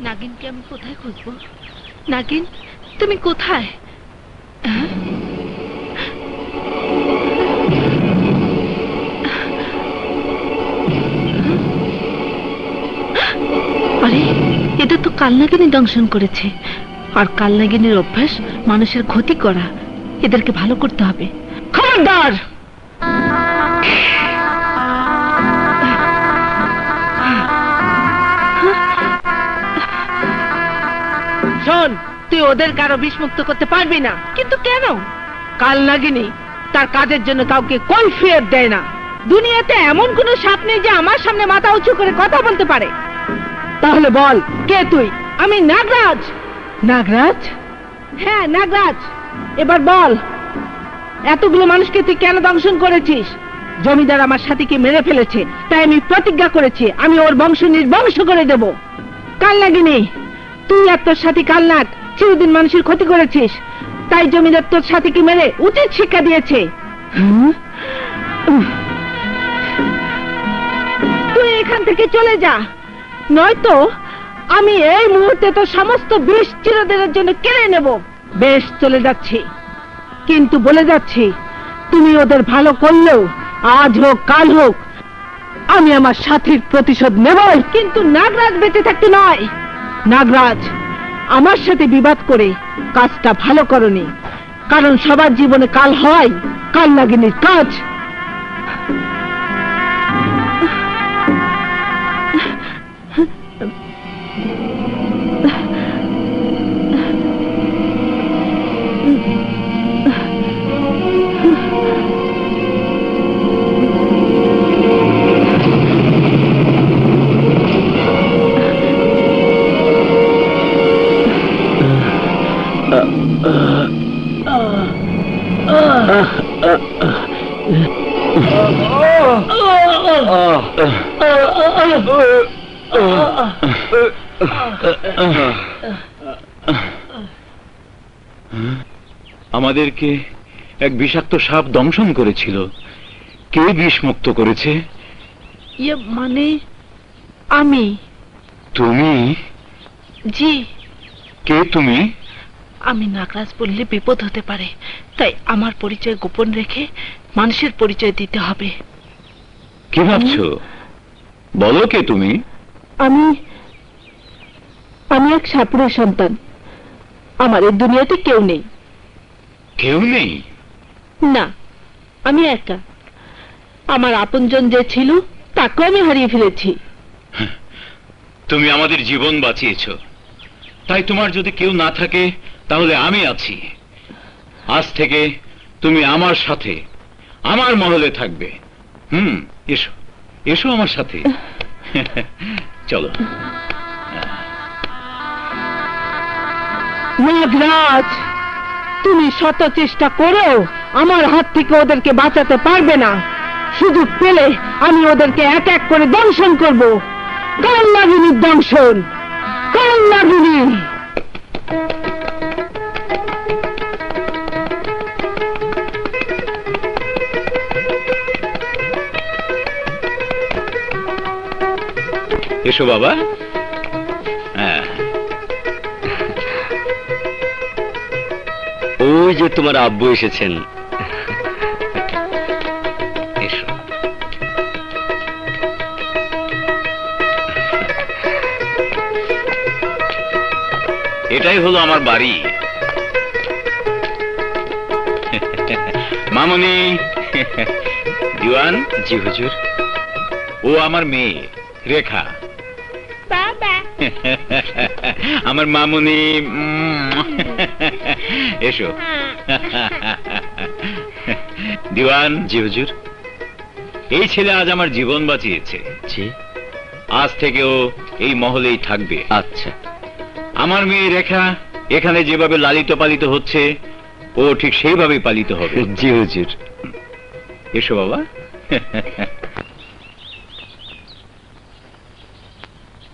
নাগিনকে আমি কোথায় খুঁজবো? নাগিন, তুমি কোথায়? আরে, এটা তো কালনাগিনী দংশন করেছে। আর কালনাগিনীর অভ্যাস মানুষের ক্ষতি করা। এদেরকে ভালো করতে হবে। খবরদার! শোন, তুই ওদের কারো বিষমুক্ত করতে পারবি না। কিন্তু কেন? কালনাগিনী তার কাজের জন্য কাউকে কৈফিয়ত দেয় না। দুনিয়াতে এমন কোন সাপ নেই যে আমার সামনে মাথা উঁচু করে কথা বলতে পারে। তাহলে বল, কে তুই? আমি নাগরাজ। নাগরাজ? হ্যাঁ, নাগরাজ। এবার বল, এতগুলো মানুষকে তুই কেন দংশন করেছিস? জমিদার আমার সাথীকে মেরে ফেলেছে, তাই আমি প্রতিজ্ঞা করেছি আমি ওর বংশ নির্বংশ করে দেব। কালনাগিনী, তুই আর তোর সাথী কালনাগ চিরদিন মানুষের ক্ষতি করেছিস, তাই জমিদার তোর সাথীকে মেরে উচিত শিক্ষা দিয়েছে। তুই এখান থেকে চলে যা, নয়তো আমি এই মুহূর্তে তোর সমস্ত বিষ চিরদিনের জন্য কেড়ে নেব। বেশ, চলে যাচ্ছি, কিন্তু বলে যাচ্ছি তুমি ওদের ভালো করলেও আজ হোক কাল হোক আমি আমার সাথীর প্রতিশোধ নেবই। কিন্তু নাগরাজ বেঁচে থাকতে নয়। নাগরাজ, আমার সাথে বিবাদ করে কাজটা ভালো করনি, কারণ সবার জীবনে কাল হয় কালনাগিনীর কাজ। আমাদেরকে এক বিষাক্ত সাপ দংশন করেছিল। কে বিষমুক্ত করেছে? মানে আমি। তুমি? জি। কে তুমি? আমি নাগরাজ বললে বিপদ হতে পারে, তাই আমার পরিচয় গোপন রেখে মানুষের পরিচয় দিতে হবে। কি ভাবছো? বলো, কে তুমি? আমি এক সাপুরের সন্তান। আমার এই দুনিয়াতে কেউ নেই। কেউ নেই? না, আমি একা। আমার আপনজন যে ছিল তাকে আমি হারিয়ে ফেলেছি। তুমি আমাদের জীবন বাঁচিয়েছো, তাই তোমার যদি কেউ না থাকে তাহলে আমি আছি। আজ থেকে তুমি আমার সাথে আমার মহলে থাকবে। এসো এসো আমার সাথে। চলো। নাগরাজ, তুমি শত চেষ্টা করেও আমার হাত থেকে ওদেরকে বাঁচাতে পারবে না। সুযোগ পেলে আমি ওদেরকে এক এক করে দংশন করব। কালনাগিনীর দংশন। কালনাগিনী। এসো বাবা। ওই যে তোমার আব্বু এসেছেন। এসো। এটাই হলো আমার বাড়ি। মামনি। দিওয়ান। জি হুজুর। ও আমার মেয়ে রেখা। বাবা। আমার মামুনি। এসো। দিওয়ান। জি হুজুর। এই ছেলে আজ আমার জীবন বাঁচিয়েছে। জি। আজ থেকে ও এই মহলেই থাকবে। আচ্ছা। আমার মেয়ে রেখা এখানে যেভাবে লালিত পালিত হচ্ছে ও ঠিক সেইভাবেই পালিত হবে। জি হুজুর। এসো বাবা।